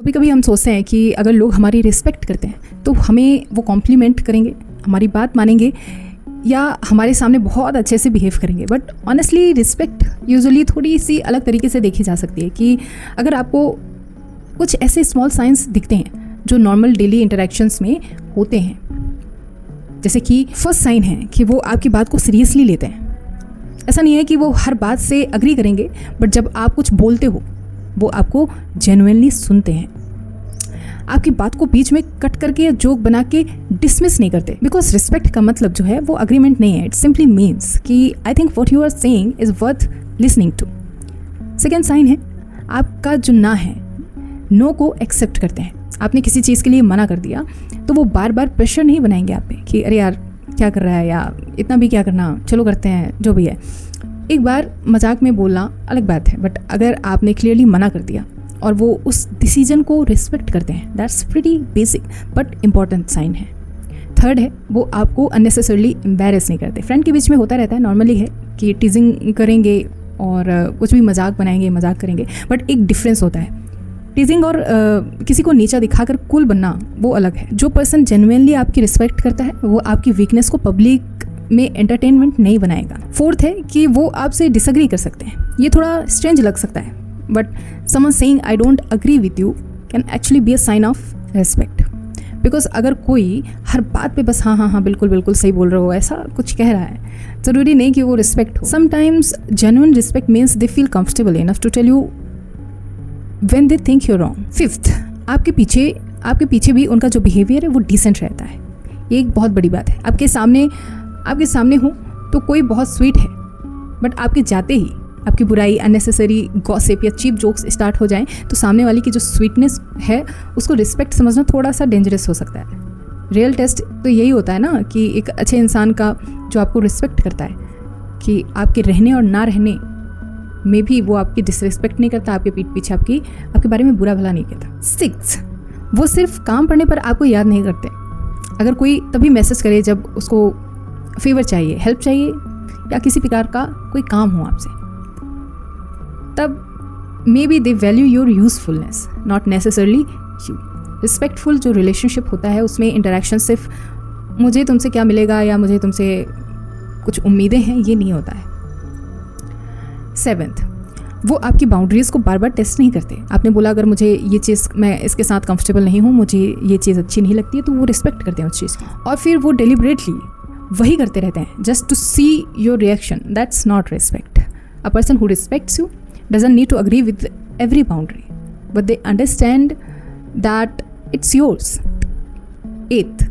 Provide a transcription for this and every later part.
कभी कभी हम सोचते हैं कि अगर लोग हमारी रिस्पेक्ट करते हैं तो हमें वो कॉम्प्लीमेंट करेंगे, हमारी बात मानेंगे या हमारे सामने बहुत अच्छे से बिहेव करेंगे। बट ऑनेस्टली रिस्पेक्ट यूजुअली थोड़ी सी अलग तरीके से देखी जा सकती है कि अगर आपको कुछ ऐसे स्मॉल साइंस दिखते हैं जो नॉर्मल डेली इंटरेक्शंस में होते हैं, जैसे कि फर्स्ट साइन है कि वो आपकी बात को सीरियसली लेते हैं। ऐसा नहीं है कि वो हर बात से अग्री करेंगे, बट जब आप कुछ बोलते हो वो आपको जेन्युइनली सुनते हैं। आपकी बात को बीच में कट करके या जोक बना के डिसमिस नहीं करते, बिकॉज रिस्पेक्ट का मतलब जो है वो अग्रीमेंट नहीं है। इट सिंपली मीन्स कि I think what you are saying is worth listening to. Second sign है आपका जो ना है, नो को एक्सेप्ट करते हैं। आपने किसी चीज़ के लिए मना कर दिया तो वो बार बार प्रेशर नहीं बनाएंगे आप पे कि अरे यार क्या कर रहा है या इतना भी क्या करना, चलो करते हैं जो भी है। एक बार मजाक में बोलना अलग बात है, बट अगर आपने क्लियरली मना कर दिया और वो उस डिसीजन को रिस्पेक्ट करते हैं, that's pretty basic but important sign है। थर्ड है वो आपको अननेसेसरली एम्बैरेस नहीं करते। फ्रेंड के बीच में होता रहता है, नॉर्मली है कि टीजिंग करेंगे और कुछ भी मजाक बनाएंगे, मजाक करेंगे, बट एक डिफरेंस होता है। टीजिंग और किसी को नीचा दिखाकर कूल बनना वो अलग है। जो पर्सन जेन्युइनली आपकी रिस्पेक्ट करता है वो आपकी वीकनेस को पब्लिक में एंटरटेनमेंट नहीं बनाएगा। फोर्थ है कि वो आपसे डिसएग्री कर सकते हैं। ये थोड़ा स्ट्रेंज लग सकता है, but someone saying I don't agree with you can actually be a sign of respect. Because अगर कोई हर बात पे बस हाँ हाँ हाँ बिल्कुल बिल्कुल सही बोल रहे हो ऐसा कुछ कह रहा है, ज़रूरी नहीं कि वो रिस्पेक्ट हो। Sometimes genuine respect means they feel comfortable enough to tell you when they think you're wrong। Fifth, आपके पीछे भी उनका जो बिहेवियर है वो डिसेंट रहता है। ये एक बहुत बड़ी बात है। आपके सामने हो तो कोई बहुत स्वीट है, बट आपके जाते ही आपकी बुराई, अननेसेसरी गॉसिप या चीप जोक्स स्टार्ट हो जाएं तो सामने वाले की जो स्वीटनेस है उसको रिस्पेक्ट समझना थोड़ा सा डेंजरस हो सकता है। रियल टेस्ट तो यही होता है ना कि एक अच्छे इंसान का जो आपको रिस्पेक्ट करता है, कि आपके रहने और ना रहने में भी वो आपकी डिसरिस्पेक्ट नहीं करता, आपके पीठ पीछे आपके बारे में बुरा भला नहीं कहता। सिक्स, वो सिर्फ काम पड़ने पर आपको याद नहीं करते। अगर कोई तभी मैसेज करे जब उसको फेवर चाहिए, हेल्प चाहिए या किसी प्रकार का कोई काम हो आपसे, तब may be they value your usefulness not necessarily you. Respectful जो रिलेशनशिप होता है उसमें इंटरेक्शन सिर्फ मुझे तुमसे क्या मिलेगा या मुझे तुमसे कुछ उम्मीदें हैं, ये नहीं होता है। सेवेंथ, वो आपकी बाउंड्रीज़ को बार बार टेस्ट नहीं करते। आपने बोला अगर मुझे ये चीज़, मैं इसके साथ कंफर्टेबल नहीं हूँ, मुझे ये चीज़ अच्छी नहीं लगती है, तो वो रिस्पेक्ट करते हैं उस चीज़ की, और फिर वो डेलिबरेटली वही करते रहते हैं just to see your reaction. That's not respect. A person who respects you doesn't need to agree with every boundary, but they understand that it's yours. Eighth,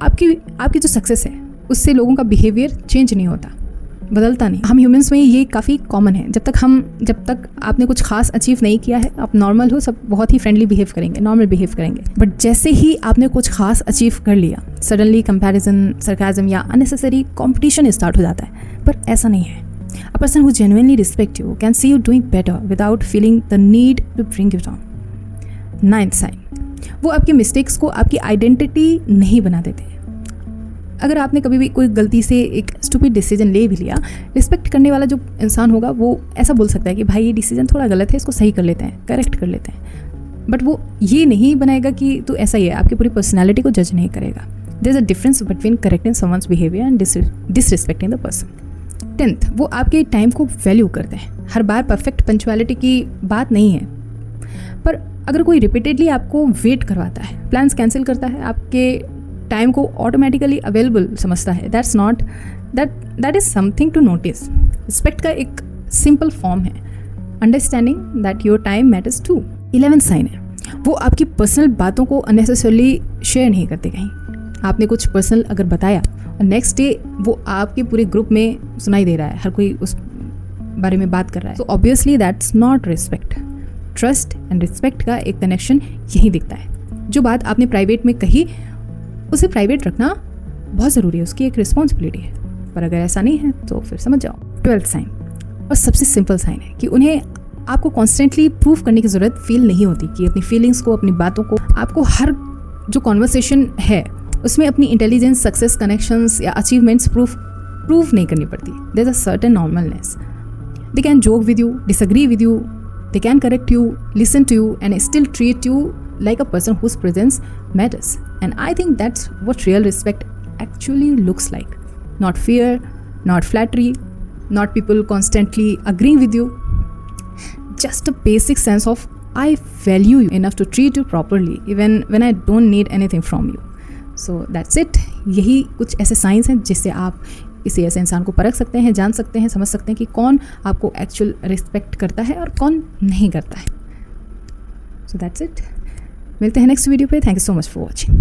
आपकी जो सक्सेस है उससे लोगों का बिहेवियर चेंज नहीं होता, बदलता नहीं। हम ह्यूमंस में ये काफ़ी कॉमन है। जब तक आपने कुछ खास अचीव नहीं किया है, आप नॉर्मल हो, सब बहुत ही फ्रेंडली बिहेव करेंगे, नॉर्मल बिहेव करेंगे। बट जैसे ही आपने कुछ खास अचीव कर लिया, सडनली कंपैरिजन, सरकाज़म या अननेसेसरी कंपटीशन स्टार्ट हो जाता है। पर ऐसा नहीं है। A person who genuinely respect you can see you doing better without feeling the need to bring you down. Ninth sign, वो आपके मिस्टेक्स को आपकी आइडेंटिटी नहीं बना देते। अगर आपने कभी भी कोई गलती से एक स्टूपिड डिसीजन ले भी लिया, रिस्पेक्ट करने वाला जो इंसान होगा वो ऐसा बोल सकता है कि भाई ये डिसीजन थोड़ा गलत है, इसको सही कर लेते हैं, करेक्ट कर लेते हैं। बट वो ये नहीं बनाएगा कि तू ऐसा ही है, आपकी पूरी पर्सनैलिटी को जज नहीं करेगा। There is a difference between correcting someone's behaviour and disrespecting the person. Tenth, वो आपके टाइम को वैल्यू करते हैं। हर बार परफेक्ट पंक्चुअलिटी की बात नहीं है, पर अगर कोई रिपीटेडली आपको वेट करवाता है, प्लान्स कैंसिल करता है, आपके टाइम को ऑटोमेटिकली अवेलेबल समझता है, that is something to notice. Respect का एक सिंपल फॉर्म है understanding that your time matters too. 11th sign है, वो आपकी पर्सनल बातों को अननेसेसरली शेयर नहीं करते कहीं। आपने कुछ पर्सनल अगर बताया और नेक्स्ट डे वो आपके पूरे ग्रुप में सुनाई दे रहा है, हर कोई उस बारे में बात कर रहा है, तो obviously that's not respect. Trust and respect का एक कनेक्शन यही दिखता है। जो बात आपने प्राइवेट में कही उसे प्राइवेट रखना बहुत ज़रूरी है, उसकी एक रिस्पॉन्सिबिलिटी है, पर अगर ऐसा नहीं है तो फिर समझ जाओ। 12th साइन, और सबसे सिंपल साइन है कि उन्हें आपको कॉन्स्टेंटली प्रूव करने की ज़रूरत फील नहीं होती, कि अपनी फीलिंग्स को, अपनी बातों को आपको हर जो कॉन्वर्सेशन है उसमें अपनी इंटेलिजेंस, सक्सेस, कनेक्शंस या अचीवमेंट्स प्रूव नहीं करनी पड़ती। There is a certain normalness. They can joke with you, disagree with you, They can correct you, listen to you, and still treat you like a person whose presence matters. And I think that's what real respect actually looks like. Not fear, not flattery, not people constantly agreeing with you. Just a basic sense of I value you enough to treat you properly even when I don't need anything from you. So that's it. यही कुछ ऐसे science हैं जिससे आप किसी ऐसे इंसान को परख सकते हैं, जान सकते हैं, समझ सकते हैं कि कौन आपको एक्चुअल रिस्पेक्ट करता है और कौन नहीं करता है. So that's it. मिलते हैं नेक्स्ट वीडियो पे. Thank you so much for watching.